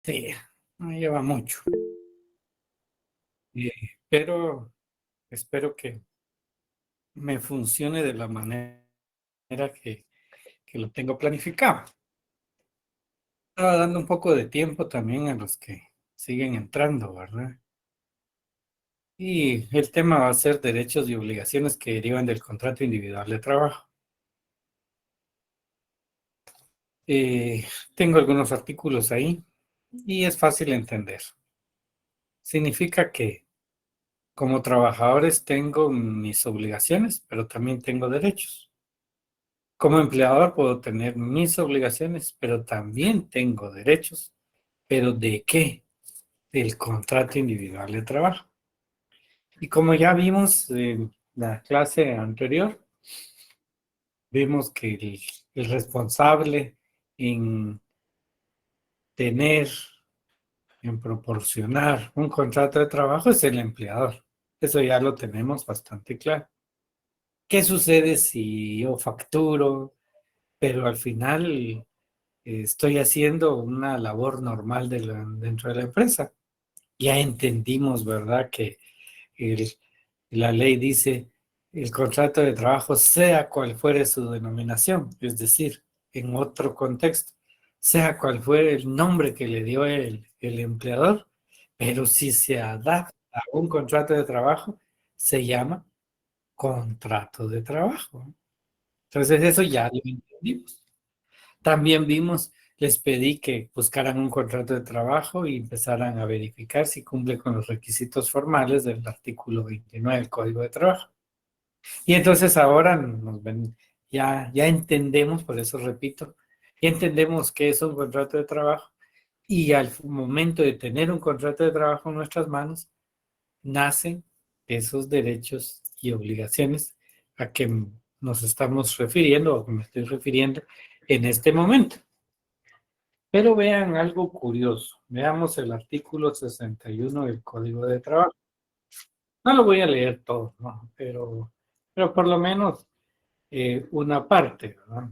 Sí, no lleva mucho. Eh, pero espero que me funcione de la manera que lo tengo planificado. Estaba dando un poco de tiempo también a los que siguen entrando, ¿verdad? Y el tema va a ser derechos y obligaciones que derivan del contrato individual de trabajo. Eh, Tengo algunos artículos ahí y es fácil entender. Significa que como trabajadores tengo mis obligaciones, pero también tengo derechos. Como empleador puedo tener mis obligaciones, pero también tengo derechos. ¿Pero de qué? Del contrato individual de trabajo. Y como ya vimos en la clase anterior, vimos que el responsable en tener, en proporcionar un contrato de trabajo es el empleador. Eso ya lo tenemos bastante claro. ¿Qué sucede si yo facturo, pero al final estoy haciendo una labor normal dentro de la empresa? Ya entendimos, ¿verdad? Que el- la ley dice el contrato de trabajo, sea cual fuere su denominación, es decir, en otro contexto, sea cual fuere el nombre que le dio el empleador, pero si se adapta a un contrato de trabajo, se llama contrato de trabajo. Entonces eso ya lo entendimos. También vimos, les pedí que buscaran un contrato de trabajo y empezaran a verificar si cumple con los requisitos formales del artículo 29 del Código de Trabajo. Y entonces ahora ya entendemos, por eso repito, ya entendemos qué es un contrato de trabajo y al momento de tener un contrato de trabajo en nuestras manos, nacen esos derechos y obligaciones a que nos estamos refiriendo o que me estoy refiriendo en este momento. Pero vean algo curioso. Veamos el artículo 61 del Código de Trabajo. No lo voy a leer todo, ¿no? Pero por lo menos una parte, ¿verdad?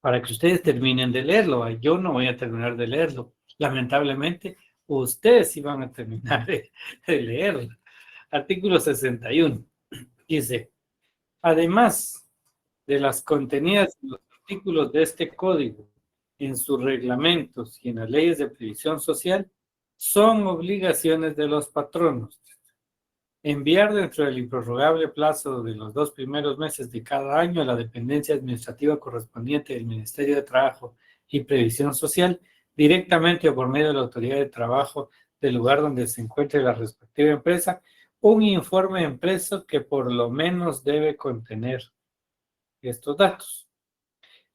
Para que ustedes terminen de leerlo. Yo no voy a terminar de leerlo. Lamentablemente, ustedes sí van a terminar de leerlo. Artículo 61. Dice, además de las contenidas en los artículos de este código, en sus reglamentos y en las leyes de previsión social, son obligaciones de los patronos enviar dentro del improrrogable plazo de los 2 primeros meses de cada año a la dependencia administrativa correspondiente del Ministerio de Trabajo y Previsión Social, directamente o por medio de la autoridad de trabajo del lugar donde se encuentre la respectiva empresa, un informe impreso que por lo menos debe contener estos datos.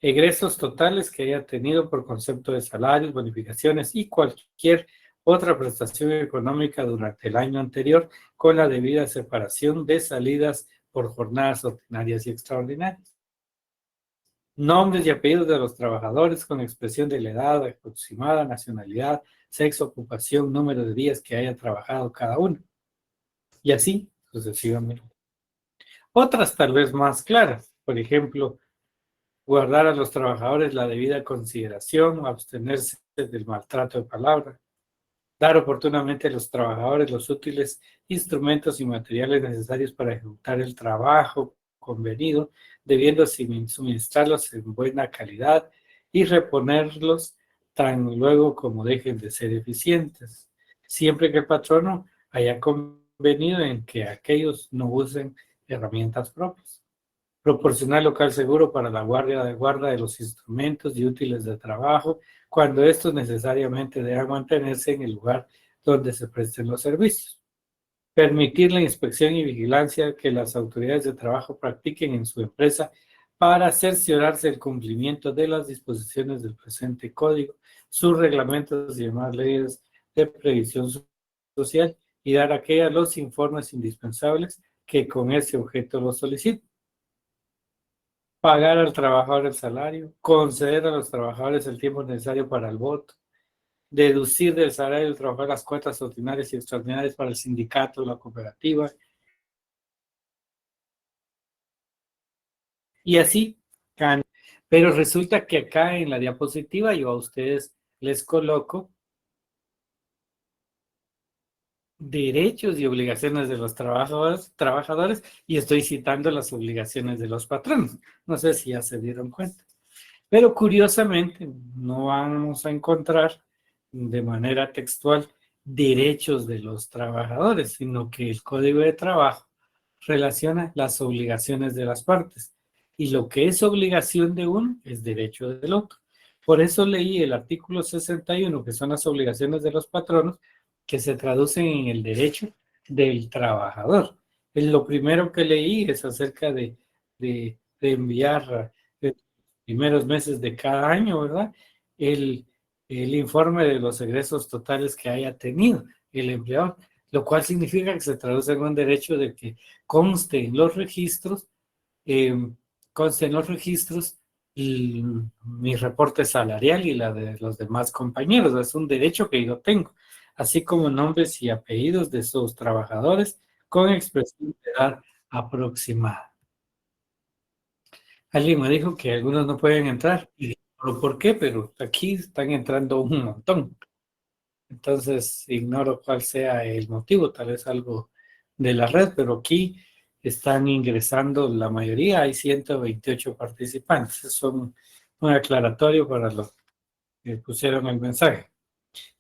Egresos totales que haya tenido por concepto de salarios, bonificaciones y cualquier otra prestación económica durante el año anterior con la debida separación de salidas por jornadas ordinarias y extraordinarias. Nombres y apellidos de los trabajadores con expresión de la edad aproximada, nacionalidad, sexo, ocupación, número de días que haya trabajado cada uno. Y así sucesivamente. Otras tal vez más claras, por ejemplo, guardar a los trabajadores la debida consideración, abstenerse del maltrato de palabra, dar oportunamente a los trabajadores los útiles instrumentos y materiales necesarios para ejecutar el trabajo convenido, debiendo suministrarlos en buena calidad y reponerlos tan luego como dejen de ser eficientes, siempre que el patrono haya convenido en que aquellos no usen herramientas propias. Proporcionar local seguro para la guarda de los instrumentos y útiles de trabajo cuando estos necesariamente deban mantenerse en el lugar donde se presten los servicios. Permitir la inspección y vigilancia que las autoridades de trabajo practiquen en su empresa para cerciorarse el cumplimiento de las disposiciones del presente código, sus reglamentos y demás leyes de previsión social y dar a aquellas los informes indispensables que con ese objeto lo soliciten. Pagar al trabajador el salario, conceder a los trabajadores el tiempo necesario para el voto, deducir del salario del trabajador las cuotas ordinarias y extraordinarias para el sindicato o la cooperativa, y así. Pero resulta que acá en la diapositiva yo a ustedes les coloco derechos y obligaciones de los trabajadores y estoy citando las obligaciones de los patronos. No sé si ya se dieron cuenta. Pero curiosamente no vamos a encontrar de manera textual derechos de los trabajadores, sino que el Código de Trabajo relaciona las obligaciones de las partes y lo que es obligación de uno es derecho del otro. Por eso leí el artículo 61, que son las obligaciones de los patronos, que se traducen en el derecho del trabajador. Lo primero que leí es acerca de enviar primeros meses de cada año, ¿verdad? El, el informe de los egresos totales que haya tenido el empleador, lo cual significa que se traduce en un derecho de que conste en los registros, eh, conste en los registros mi reporte salarial y la de los demás compañeros. Es un derecho que yo tengo, así como nombres y apellidos de sus trabajadores con expresión de edad aproximada. Alguien me dijo que algunos no pueden entrar. Y dije, ¿pero por qué? Pero aquí están entrando un montón. Entonces, ignoro cuál sea el motivo, tal vez algo de la red, pero aquí están ingresando la mayoría, hay 128 participantes. Es un aclaratorio para los que pusieron el mensaje.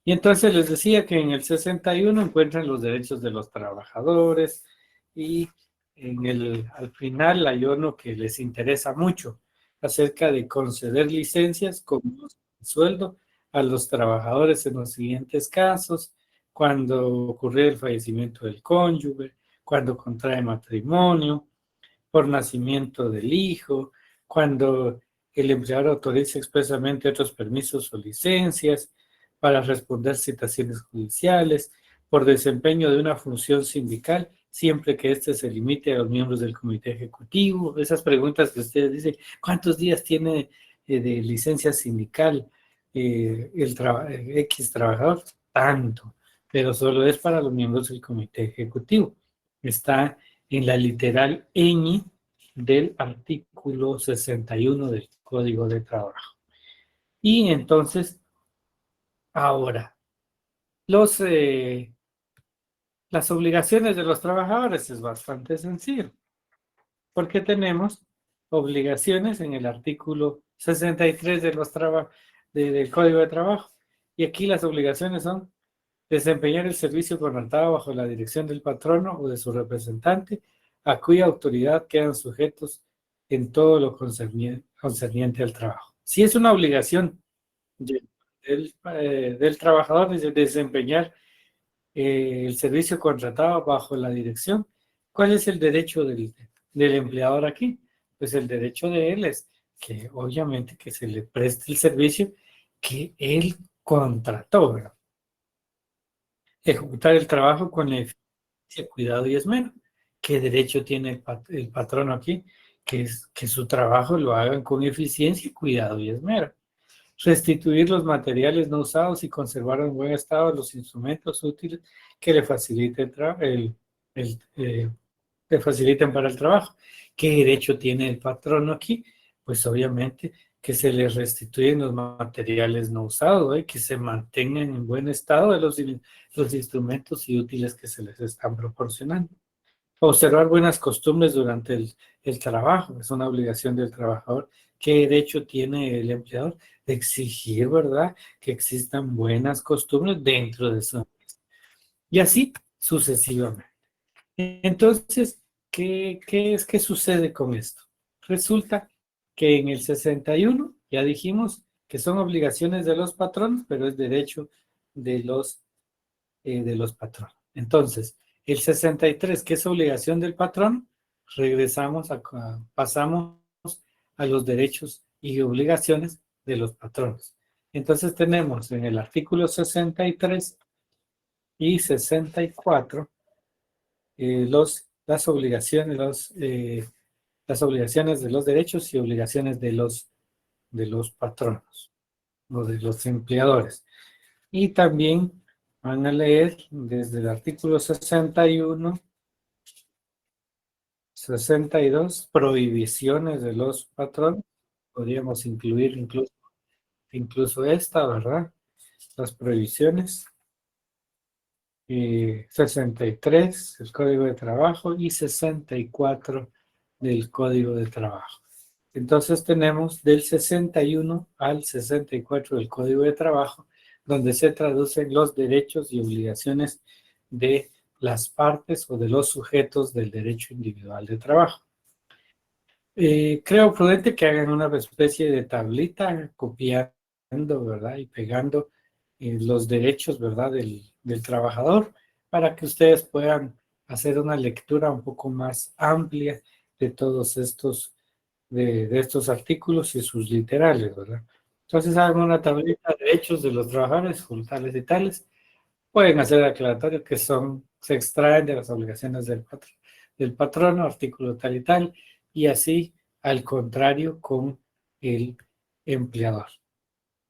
Y entonces les decía que en el 61 encuentran los derechos de los trabajadores y al final hay uno que les interesa mucho acerca de conceder licencias con sueldo a los trabajadores en los siguientes casos: cuando ocurre el fallecimiento del cónyuge, cuando contrae matrimonio, por nacimiento del hijo, cuando el empleador autoriza expresamente otros permisos o licencias, para responder citaciones judiciales, por desempeño de una función sindical, siempre que éste se limite a los miembros del comité ejecutivo. Esas preguntas que ustedes dicen: ¿cuántos días tiene de licencia sindical X trabajador? Tanto, pero solo es para los miembros del comité ejecutivo. Está en la literal ñ del artículo 61 del Código de Trabajo. Y entonces, ahora, los, las obligaciones de los trabajadores es bastante sencillo, porque tenemos obligaciones en el artículo 63 de del Código de Trabajo. Y aquí las obligaciones son desempeñar el servicio contratado bajo la dirección del patrono o de su representante, a cuya autoridad quedan sujetos en todo lo concerniente al trabajo. Si es una obligación del trabajador de desempeñar el servicio contratado bajo la dirección, ¿cuál es el derecho del empleador aquí? Pues el derecho de él es que obviamente que se le preste el servicio que él contrató, ¿verdad? Ejecutar el trabajo con la eficiencia, cuidado y esmero. ¿Qué derecho tiene el patrono aquí? Que es que su trabajo lo hagan con eficiencia, cuidado y esmero. Restituir los materiales no usados y conservar en buen estado los instrumentos útiles que le faciliten para el trabajo. ¿Qué derecho tiene el patrono aquí? Pues obviamente que se le restituyen los materiales no usados, que se mantengan en buen estado los instrumentos y útiles que se les están proporcionando. Observar buenas costumbres durante el trabajo, es una obligación del trabajador. ¿Qué derecho tiene el empleador de exigir, verdad, que existan buenas costumbres dentro de su empresa? Y así sucesivamente. Entonces, ¿qué sucede con esto? Resulta que en el 61 ya dijimos que son obligaciones de los patronos, pero es derecho de los patronos. Entonces, el 63, que es obligación del patrón, pasamos a los derechos y obligaciones de los patronos. Entonces tenemos en el artículo 63 y 64 las obligaciones, las obligaciones de los derechos y obligaciones de los patronos o de los empleadores. Y también van a leer desde el artículo 61, 62, prohibiciones de los patronos. Podríamos incluir incluso esta, ¿verdad? las prohibiciones, 63, el Código de Trabajo, y 64 del Código de Trabajo. Entonces tenemos del 61 al 64 del Código de Trabajo, donde se traducen los derechos y obligaciones de las partes o de los sujetos del derecho individual de trabajo. Creo prudente que hagan una especie de tablita copiando, ¿verdad? Y pegando los derechos, ¿verdad? Del trabajador para que ustedes puedan hacer una lectura un poco más amplia de todos estos, de estos artículos y sus literales, ¿verdad? Entonces hagan una tablita de derechos de los trabajadores, tales y tales. Pueden hacer aclaratorios que se extraen de las obligaciones del patrono, artículo tal y tal, y así al contrario con el empleador.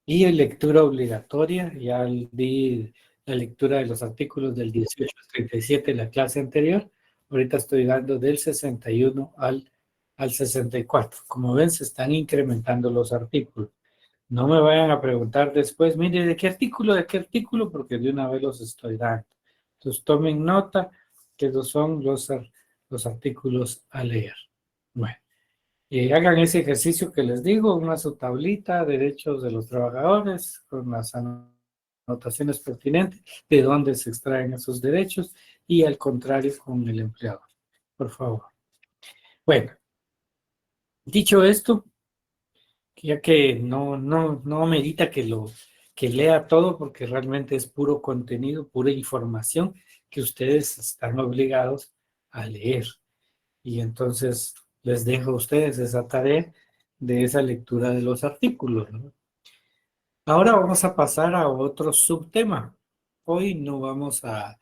Y en lectura obligatoria, ya di la lectura de los artículos del 18 al 37 en la clase anterior, ahorita estoy dando del 61 al 64. Como ven, se están incrementando los artículos. No me vayan a preguntar después, mire, ¿de qué artículo? ¿De qué artículo? Porque de una vez los estoy dando. Entonces tomen nota que esos son los artículos a leer. Bueno, hagan ese ejercicio que les digo, una su tablita, derechos de los trabajadores, con las anotaciones pertinentes, de dónde se extraen esos derechos, y al contrario con el empleador. Por favor. Bueno, dicho esto, ya que no medita que lea todo porque realmente es puro contenido, pura información que ustedes están obligados a leer. Y entonces les dejo a ustedes esa tarea de esa lectura de los artículos, ¿no? Ahora vamos a pasar a otro subtema. Hoy no vamos a,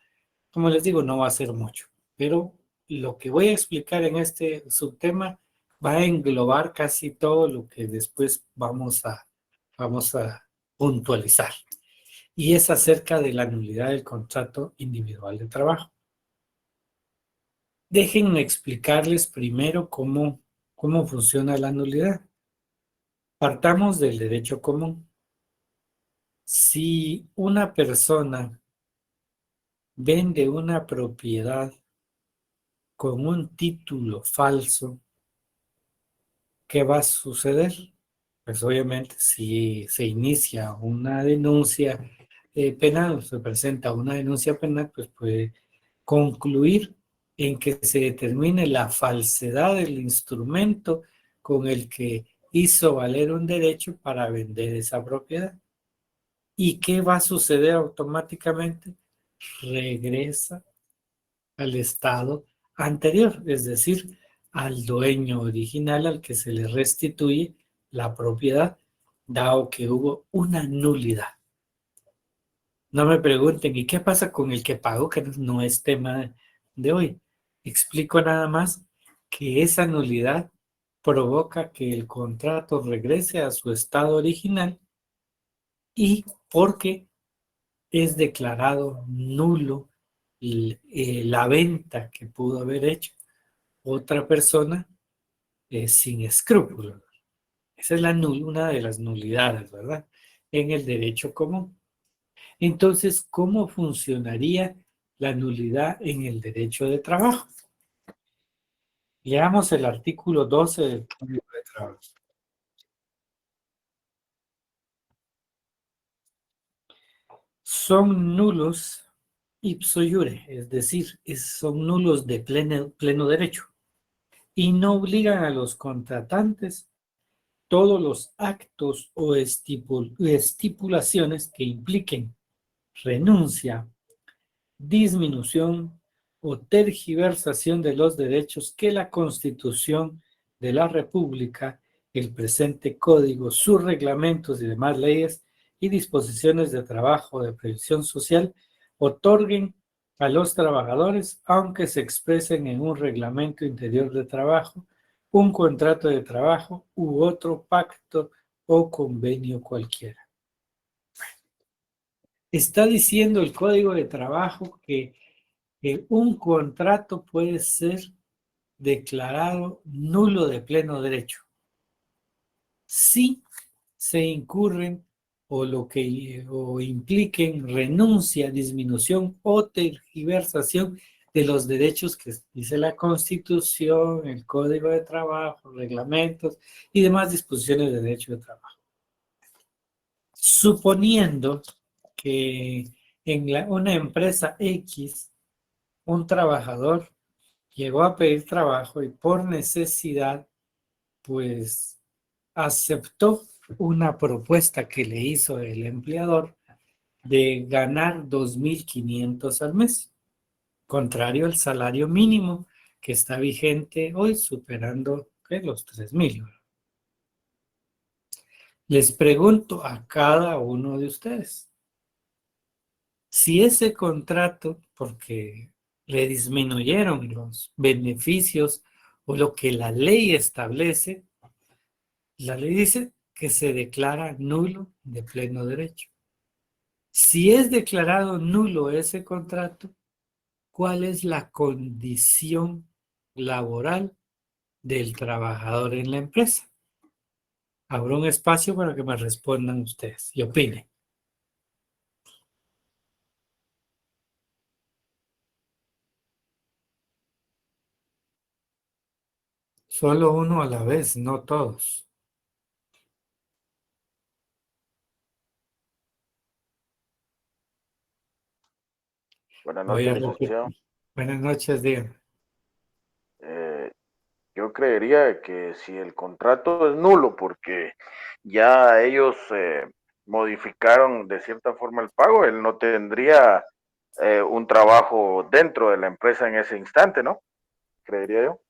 como les digo, no va a ser mucho, pero lo que voy a explicar en este subtema va a englobar casi todo lo que después vamos a puntualizar. Y es acerca de la nulidad del contrato individual de trabajo. Déjenme explicarles primero cómo funciona la nulidad. Partamos del derecho común. Si una persona vende una propiedad con un título falso, ¿qué va a suceder? Pues obviamente si se inicia una denuncia penal, se presenta una denuncia penal, pues puede concluir en que se determine la falsedad del instrumento con el que hizo valer un derecho para vender esa propiedad. ¿Y qué va a suceder automáticamente? Regresa al estado anterior, es decir, al dueño original al que se le restituye la propiedad, dado que hubo una nulidad. No me pregunten, ¿y qué pasa con el que pagó? Que no es tema de hoy. Explico nada más que esa nulidad provoca que el contrato regrese a su estado original y porque es declarado nulo la venta que pudo haber hecho otra persona sin escrúpulos. Esa es una de las nulidades, ¿verdad? En el derecho común. Entonces, ¿cómo funcionaría la nulidad en el derecho de trabajo? Leamos el artículo 12 del Código de Trabajo. Son nulos ipso iure, es decir, son nulos de pleno derecho y no obligan a los contratantes todos los actos o estipulaciones que impliquen renuncia, disminución o tergiversación de los derechos que la Constitución de la República, el presente código, sus reglamentos y demás leyes y disposiciones de trabajo o de previsión social otorguen a los trabajadores, aunque se expresen en un reglamento interior de trabajo, un contrato de trabajo u otro pacto o convenio cualquiera. Está diciendo el Código de Trabajo que un contrato puede ser declarado nulo de pleno derecho si se incurren o impliquen renuncia, disminución o tergiversación de los derechos que dice la Constitución, el Código de Trabajo, reglamentos y demás disposiciones de derecho de trabajo. Suponiendo que en una empresa X, un trabajador llegó a pedir trabajo y por necesidad, pues aceptó una propuesta que le hizo el empleador de ganar 2.500 al mes, contrario al salario mínimo que está vigente hoy, superando los 3.000. Les pregunto a cada uno de ustedes, si ese contrato, porque le disminuyeron los beneficios o lo que la ley establece, la ley dice que se declara nulo de pleno derecho. Si es declarado nulo ese contrato, ¿cuál es la condición laboral del trabajador en la empresa? Abro un espacio para que me respondan ustedes y opinen. Solo uno a la vez, no todos. Buenas Voy noches, a licenciado. repetir. Buenas noches, díganme. Eh, yo creería que si el contrato es nulo porque ya ellos modificaron de cierta forma el pago, él no tendría un trabajo dentro de la empresa en ese instante, ¿no? Creería yo.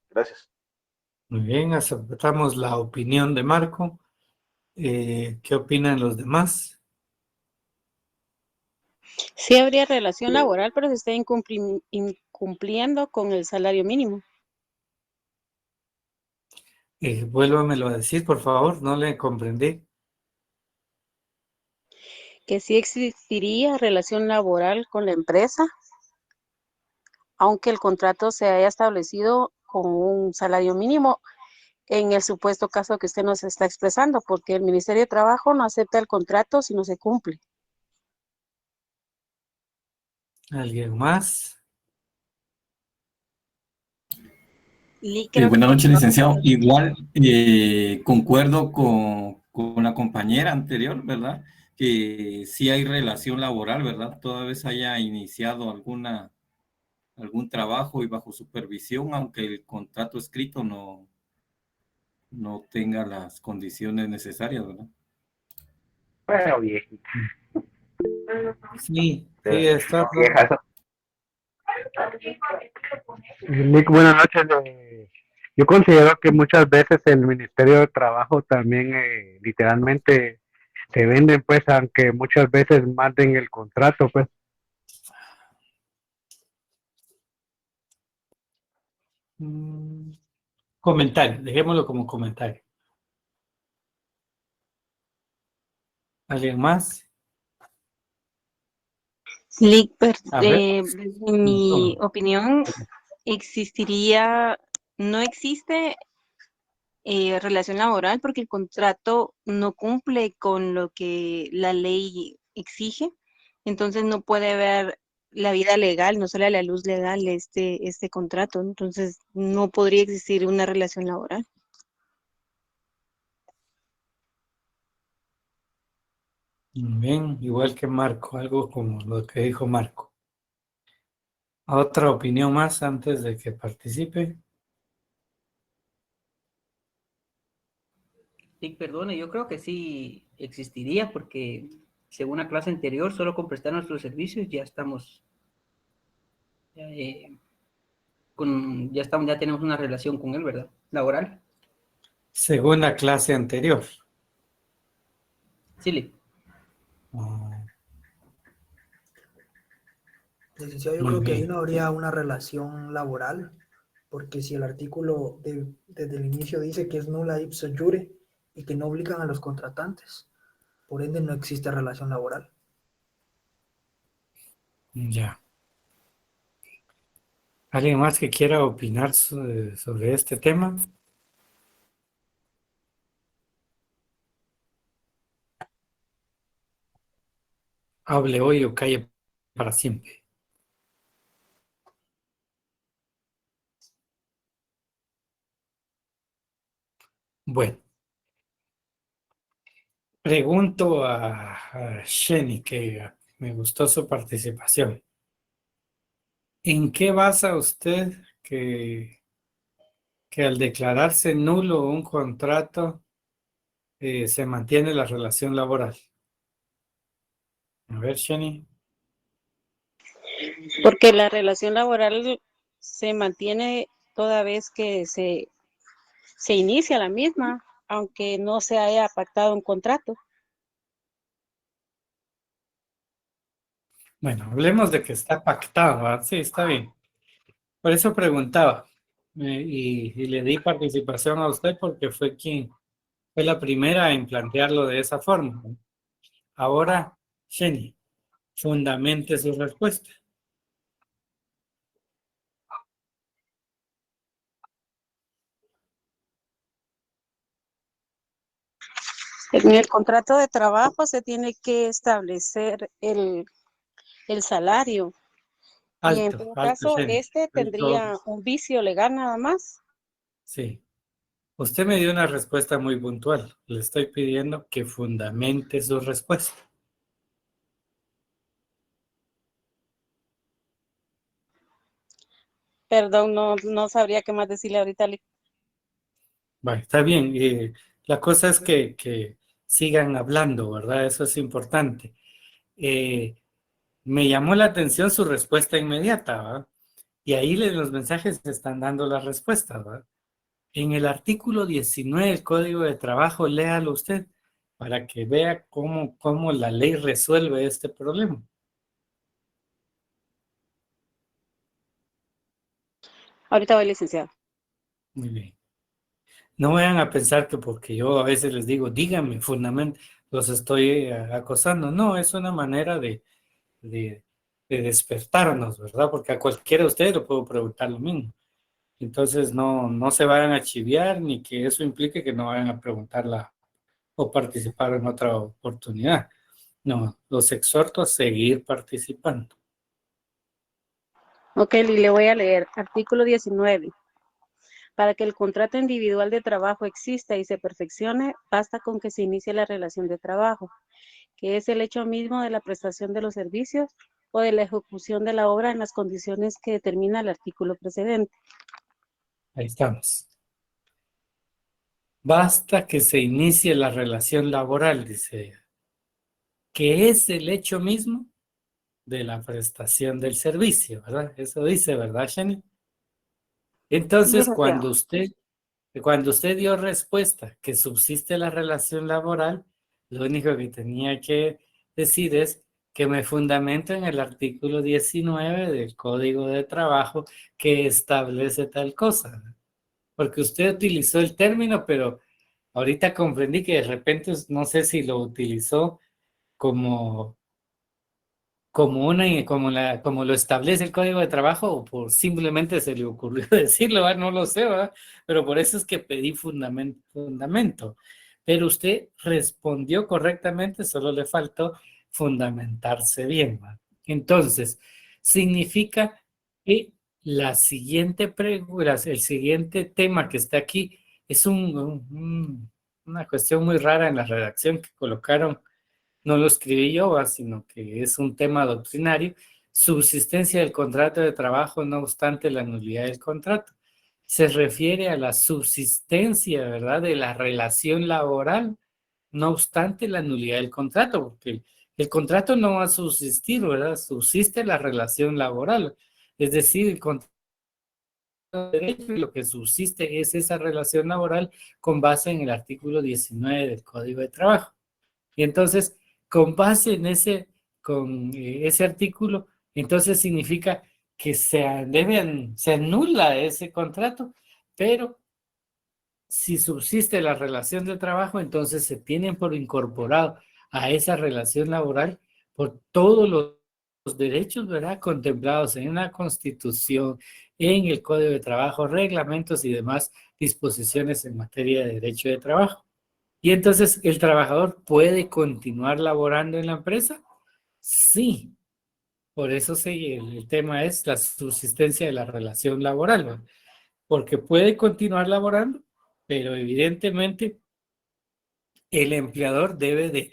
Gracias. Muy bien, aceptamos la opinión de Marco. ¿Qué opinan los demás? Sí habría relación laboral, pero se está incumpliendo con el salario mínimo. Vuélvamelo a decir, por favor, no le comprendí. Que sí existiría relación laboral con la empresa, aunque el contrato se haya establecido con un salario mínimo en el supuesto caso que usted nos está expresando, porque el Ministerio de Trabajo no acepta el contrato si no se cumple. ¿Alguien más? Y creo Buenas noches, que licenciado. Igual concuerdo con la compañera anterior, ¿verdad? Que sí hay relación laboral, ¿verdad? Toda vez haya iniciado algún trabajo y bajo supervisión, aunque el contrato escrito no tenga las condiciones necesarias, ¿verdad? Bueno, viejito. Sí, sí, está. Viejas. Nick, buenas noches. Yo considero que muchas veces el Ministerio de Trabajo también literalmente se venden, pues, aunque muchas veces manden el contrato, pues. Comentario, dejémoslo como comentario. ¿Alguien más? Lickper, A ver. desde mi opinión, no existe relación laboral porque el contrato no cumple con lo que la ley exige, entonces no puede ver la vida legal, no sale a la luz legal este contrato, entonces no podría existir una relación laboral. Bien, igual que Marco, algo como lo que dijo Marco. ¿Otra opinión más antes de que participe? Sí, perdone, yo creo que sí existiría porque según la clase anterior, solo con prestar nuestros servicios ya estamos, eh, ya tenemos una relación con él, ¿verdad? Laboral. Según la clase anterior. Sí, Ah, Licenciado, yo muy creo que ahí bien. no habría una relación laboral, porque si el artículo desde el inicio dice que es nula ipso iure y que no obligan a los contratantes, por ende no existe relación laboral. Ya. ¿Alguien más que quiera opinar sobre este tema? Hable hoy o calle para siempre. Bueno, pregunto a Jenny, que me gustó su participación. ¿En qué basa usted que al declararse nulo un contrato se mantiene la relación laboral? A ver, Jenny. Porque la relación laboral se mantiene toda vez que se inicia la misma, aunque no se haya pactado un contrato. Bueno, hablemos de que está pactado, ¿verdad? Sí, está bien. Por eso preguntaba y le di participación a usted porque fue la primera en plantearlo de esa forma, ¿no? Ahora, Jenny, fundamente su respuesta. En el contrato de trabajo se tiene que establecer el salario y en Alto, todo alto, caso Jenny. este Alto, tendría un vicio legal nada más. sí. Usted me dio una respuesta muy puntual. Le estoy pidiendo que fundamente su respuesta. Perdón, no sabría qué más decirle ahorita. Bueno, está bien. La cosa es que sigan hablando, ¿verdad? Eso es importante. Eh, Me llamó la atención su respuesta inmediata, ¿verdad? Y ahí los mensajes están dando las respuestas, ¿verdad? En el artículo 19 del Código de Trabajo, léalo usted para que vea cómo la ley resuelve este problema. Ahorita voy, licenciado. Muy bien. No vayan a pensar que porque yo a veces les digo, díganme, fundamento, los estoy acosando. No, es una manera de, de despertarnos, ¿verdad? Porque a cualquiera de ustedes le puedo preguntar lo mismo. Entonces no se vayan a chiviar ni que eso implique que no vayan a preguntarla o participar en otra oportunidad. No, los exhorto a seguir participando. Ok, le voy a leer. Artículo 19. Para que el contrato individual de trabajo exista y se perfeccione, basta con que se inicie la relación de trabajo, que es el hecho mismo de la prestación de los servicios o de la ejecución de la obra en las condiciones que determina el artículo precedente. Ahí estamos. Basta que se inicie la relación laboral, dice ella, que es el hecho mismo de la prestación del servicio, ¿verdad? Eso dice, ¿verdad, Jenny? Entonces, Licenciado. cuando usted dio respuesta que subsiste la relación laboral, lo único que tenía que decir es que me fundamento en el artículo 19 del Código de Trabajo que establece tal cosa. Porque usted utilizó el término, pero ahorita comprendí que de repente no sé si lo utilizó como como lo establece el Código de Trabajo o por simplemente se le ocurrió decirlo, ¿verdad? No lo sé, ¿verdad? Pero por eso es que pedí fundamento. Pero usted respondió correctamente, solo le faltó fundamentarse bien, ¿verdad? Entonces, significa que el siguiente tema que está aquí es una cuestión muy rara en la redacción que colocaron, no lo escribí yo, sino que es un tema doctrinario, subsistencia del contrato de trabajo no obstante la nulidad del contrato. Se refiere a la subsistencia, ¿verdad?, de la relación laboral, no obstante la nulidad del contrato, porque el contrato no va a subsistir, ¿verdad? Subsiste la relación laboral. Es decir, el contrato de derecho y lo que subsiste es esa relación laboral con base en el artículo 19 del Código de Trabajo. Y entonces, con base en ese artículo, entonces significa que se anula ese contrato, pero si subsiste la relación de trabajo, entonces se tienen por incorporado a esa relación laboral por todos los derechos, ¿verdad?, contemplados en la Constitución, en el Código de Trabajo, reglamentos y demás disposiciones en materia de derecho de trabajo. Y entonces el trabajador puede continuar laborando en la empresa Sí, por eso el tema es la subsistencia de la relación laboral, ¿no? Porque puede continuar laborando, pero evidentemente el empleador debe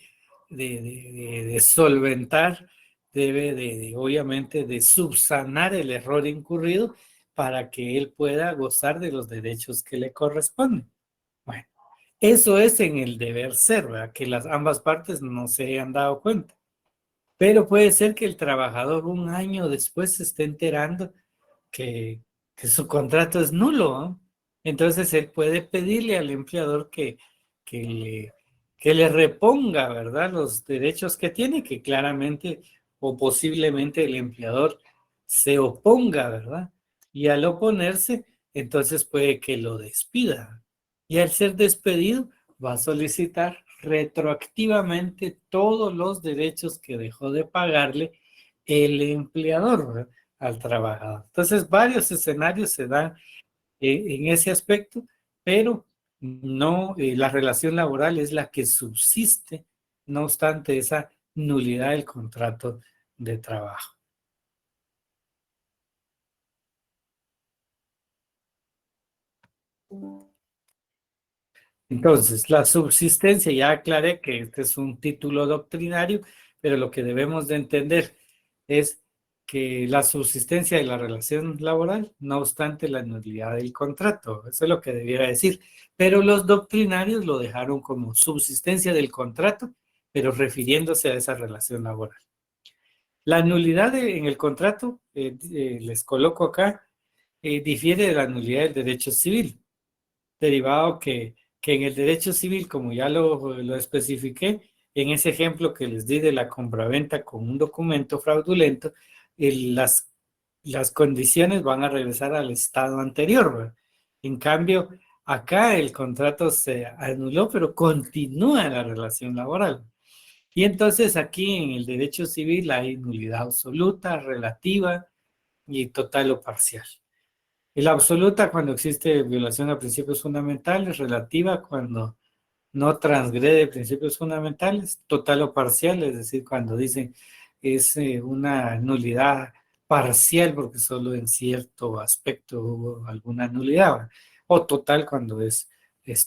de solventar, debe obviamente, de subsanar el error incurrido para que él pueda gozar de los derechos que le corresponden. Bueno, eso es en el deber ser, ¿verdad? Que ambas partes no se hayan dado cuenta. Pero puede ser que el trabajador un año después se esté enterando que, que su contrato es nulo, ¿no? Entonces él puede pedirle al empleador que le, que le reponga, ¿verdad?, los derechos que tiene, que claramente o posiblemente el empleador se oponga, ¿verdad? Y al oponerse, entonces puede que lo despida. Y al ser despedido, va a solicitar retroactivamente todos los derechos que dejó de pagarle el empleador, ¿verdad?, al trabajador. Entonces, varios escenarios se dan en ese aspecto, pero no, la relación laboral es la que subsiste, no obstante esa nulidad del contrato de trabajo. Entonces, la subsistencia, ya aclaré que este es un título doctrinario, pero lo que debemos de entender es que la subsistencia de la relación laboral, no obstante la nulidad del contrato, eso es lo que debiera decir. Pero los doctrinarios lo dejaron como subsistencia del contrato, pero refiriéndose a esa relación laboral. La nulidad en el contrato, les coloco acá, difiere de la nulidad del derecho civil, derivado que en el derecho civil, como ya lo especifiqué, en ese ejemplo que les di de la compraventa con un documento fraudulento, las condiciones van a regresar al estado anterior, ¿verdad? En cambio, acá el contrato se anuló, pero continúa la relación laboral. Y entonces aquí en el derecho civil hay nulidad absoluta, relativa y total o parcial. Y la absoluta cuando existe violación a principios fundamentales, relativa cuando no transgrede principios fundamentales, total o parcial, es decir, cuando dicen es una nulidad parcial porque solo en cierto aspecto hubo alguna nulidad, ¿verdad? O total cuando es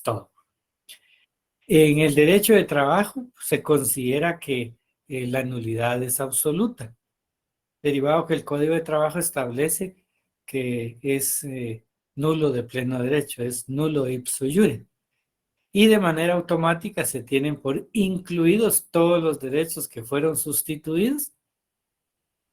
todo. En el derecho de trabajo se considera que la nulidad es absoluta, derivado que el Código de Trabajo establece que es nulo de pleno derecho, es nulo ipso iure. Y de manera automática se tienen por incluidos todos los derechos que fueron sustituidos.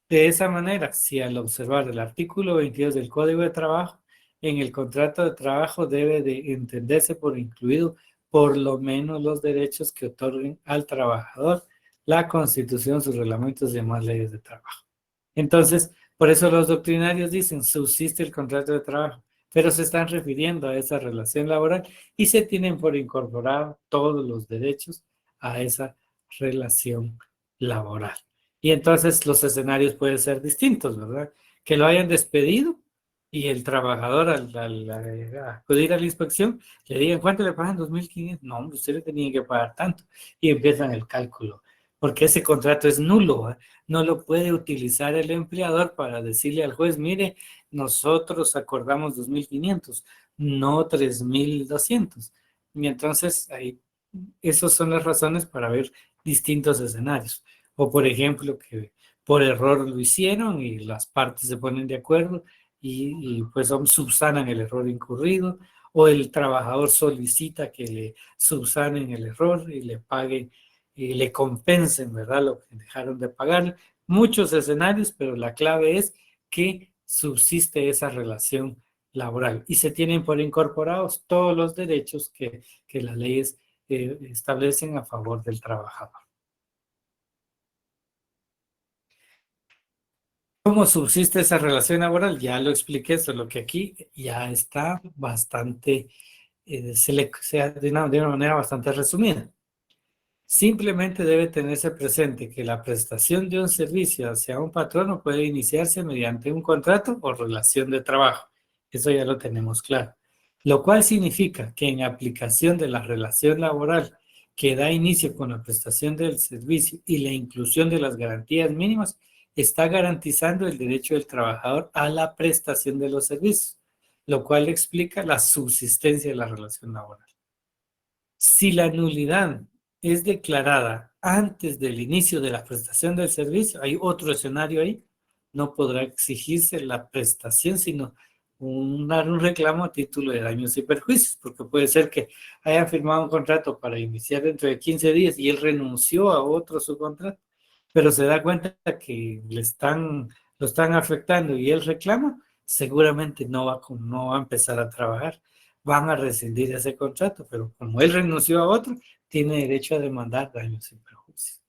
De esa manera, si al observar el artículo 22 del Código de Trabajo, en el contrato de trabajo debe de entenderse por incluido por lo menos los derechos que otorguen al trabajador la Constitución, sus reglamentos y demás leyes de trabajo. Entonces, por eso los doctrinarios dicen, subsiste el contrato de trabajo, pero se están refiriendo a esa relación laboral y se tienen por incorporar todos los derechos a esa relación laboral. Y entonces los escenarios pueden ser distintos, ¿verdad? Que lo hayan despedido y el trabajador al acudir a la inspección le digan, ¿cuánto le pagan? 2.500. No, usted le tenía que pagar tanto. Y empiezan el cálculo, porque ese contrato es nulo, ¿eh? No lo puede utilizar el empleador para decirle al juez, mire, nosotros acordamos 2.500, no 3.200. Y entonces, esas son las razones para ver distintos escenarios. O por ejemplo, que por error lo hicieron y las partes se ponen de acuerdo y pues subsanan el error incurrido. O el trabajador solicita que le subsanen el error y le paguen y le compensen, ¿verdad?, lo que dejaron de pagar. Muchos escenarios, pero la clave es que subsiste esa relación laboral y se tienen por incorporados todos los derechos que las leyes establecen a favor del trabajador. ¿Cómo subsiste esa relación laboral? Ya lo expliqué, solo que aquí ya está bastante, de una manera bastante resumida. Simplemente debe tenerse presente que la prestación de un servicio hacia un patrono puede iniciarse mediante un contrato o relación de trabajo. Eso ya lo tenemos claro. Lo cual significa que en aplicación de la relación laboral que da inicio con la prestación del servicio y la inclusión de las garantías mínimas, está garantizando el derecho del trabajador a la prestación de los servicios, lo cual explica la subsistencia de la relación laboral. Si la nulidad es declarada antes del inicio de la prestación del servicio, hay otro escenario ahí, no podrá exigirse la prestación, sino un reclamo a título de daños y perjuicios, porque puede ser que hayan firmado un contrato para iniciar dentro de 15 días y él renunció a otro subcontrato, pero se da cuenta que lo están afectando y él reclama, seguramente no va a empezar a trabajar. Van a rescindir ese contrato, pero como él renunció a otro, tiene derecho a demandar daños y perjuicios.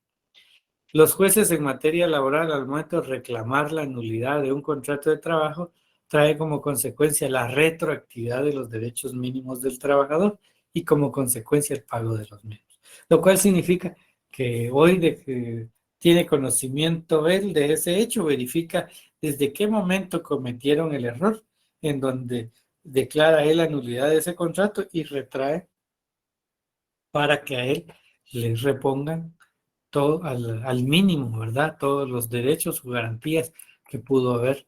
Los jueces en materia laboral, al momento de reclamar la nulidad de un contrato de trabajo, trae como consecuencia la retroactividad de los derechos mínimos del trabajador y como consecuencia el pago de los mismos. Lo cual significa que hoy de que tiene conocimiento él de ese hecho, verifica desde qué momento cometieron el error, en donde declara él la nulidad de ese contrato y retrae para que a él le repongan todo al mínimo, ¿verdad? Todos los derechos o garantías que pudo haber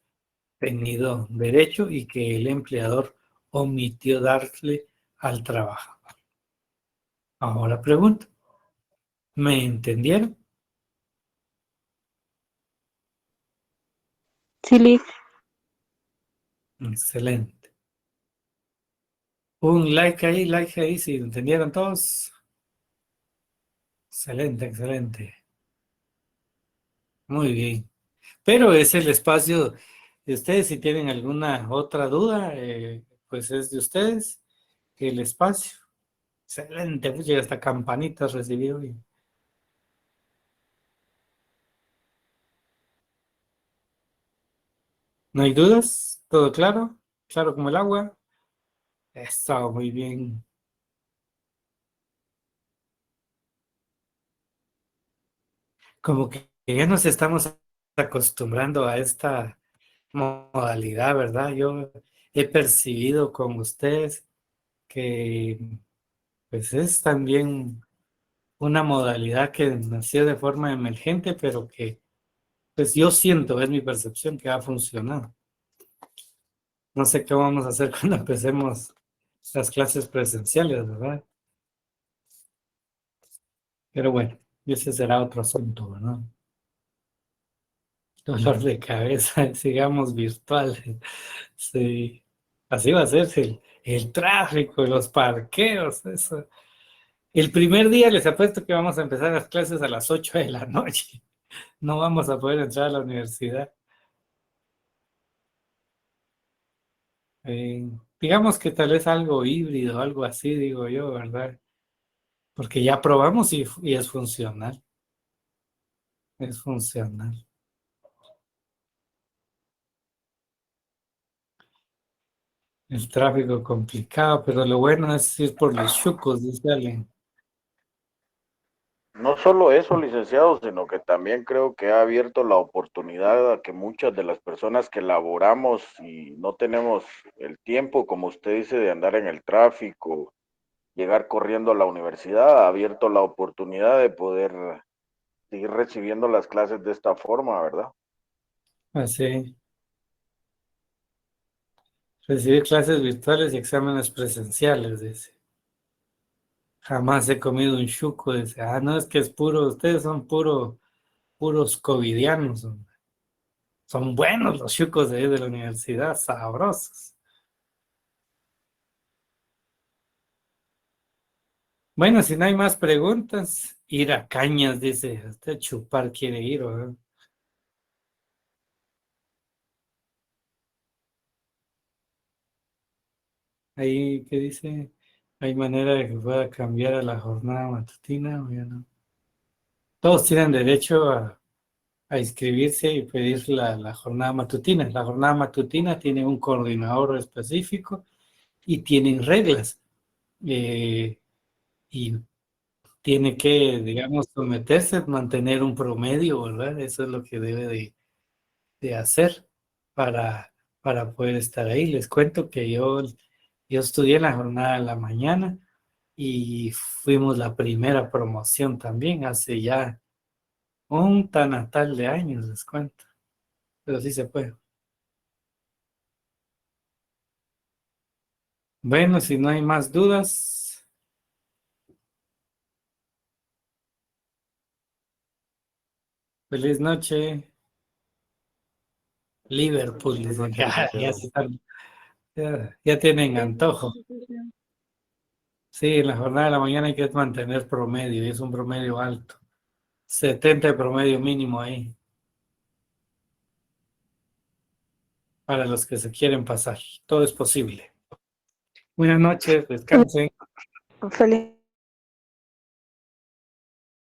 tenido derecho y que el empleador omitió darle al trabajador. Ahora pregunto, ¿me entendieron? Sí, Liz. Excelente. Un like ahí, si entendieron todos. Excelente, excelente. Muy bien. Pero es el espacio de ustedes. Si tienen alguna otra duda, pues es de ustedes el espacio. Excelente, pues llega hasta campanitas recibí hoy. ¿No hay dudas? ¿Todo claro? ¿Claro como el agua? Está muy bien. Como que ya nos estamos acostumbrando a esta modalidad, ¿verdad? Yo he percibido con ustedes que pues es también una modalidad que nació de forma emergente, pero que pues yo siento, es mi percepción, que ha funcionado. No sé qué vamos a hacer cuando empecemos las clases presenciales, ¿verdad? Pero bueno, ese será otro asunto, ¿verdad? Dolor de cabeza, sigamos virtuales. Sí, así va a ser el tráfico, los parqueos, eso. El primer día les apuesto que vamos a empezar las clases a las 8 de la noche. No vamos a poder entrar a la universidad. Digamos que tal vez algo híbrido, algo así, digo yo, ¿verdad? Porque ya probamos y es funcional. Es funcional. El tráfico complicado, pero lo bueno es ir por los chucos, dice alguien. No solo eso, licenciado, sino que también creo que ha abierto la oportunidad a que muchas de las personas que laboramos y no tenemos el tiempo, como usted dice, de andar en el tráfico, llegar corriendo a la universidad, ha abierto la oportunidad de poder seguir recibiendo las clases de esta forma, ¿verdad? Así, recibir clases virtuales y exámenes presenciales, dice. Jamás he comido un chuco, dice. Ah, no, es que es puro, ustedes son puros covidianos, hombre. Son buenos los chucos de ahí de la universidad, sabrosos. Bueno, si no hay más preguntas, ir a Cañas, dice. Usted chupar quiere ir, ¿verdad? Ahí, ¿qué dice? ¿Hay manera de que pueda cambiar a la jornada matutina o ya no? Todos tienen derecho a inscribirse y pedir la jornada matutina. La jornada matutina tiene un coordinador específico y tienen reglas. Y tiene que, digamos, someterse, mantener un promedio, ¿verdad? Eso es lo que debe de hacer para, para poder estar ahí. Les cuento que yo estudié en la jornada de la mañana y fuimos la primera promoción también hace ya un tanatal de años, les cuento. Pero sí se puede. Bueno, si no hay más dudas. Feliz noche. Liverpool, dicen. Ya tienen antojo. Sí, en la jornada de la mañana hay que mantener promedio, y es un promedio alto. 70 de promedio mínimo ahí. Para los que se quieren pasar. Todo es posible. Buenas noches, descansen. Feliz